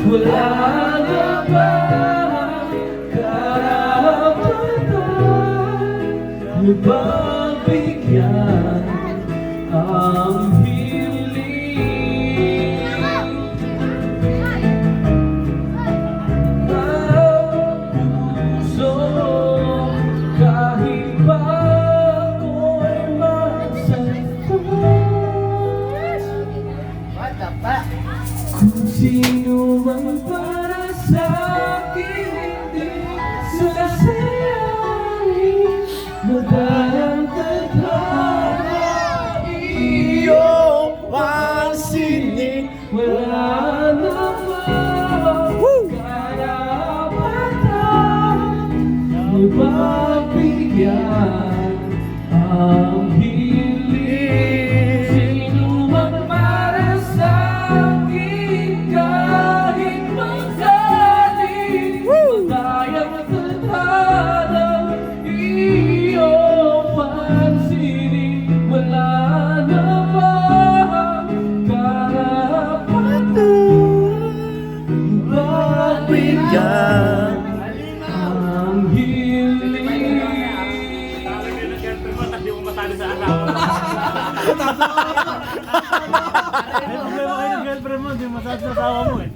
wala na bang karapatan mapagbigyan ang hiling ng puso kahit pa ako'y masaktan. Kung sino man para sa'kin hindi sasayangin madalang tadhana iyong pansinin, wala namang karapatan mapagbigyan ang hiling. Sino man para sa'kin kahit magaling matayang tadhana iyong pansinin, wala namang karapatan mapagbigyan ang hiling. Hindi mo matalo sa asawa. May problema kayo ng girlfriend mo, hindi mo matalo sa asawa mo eh.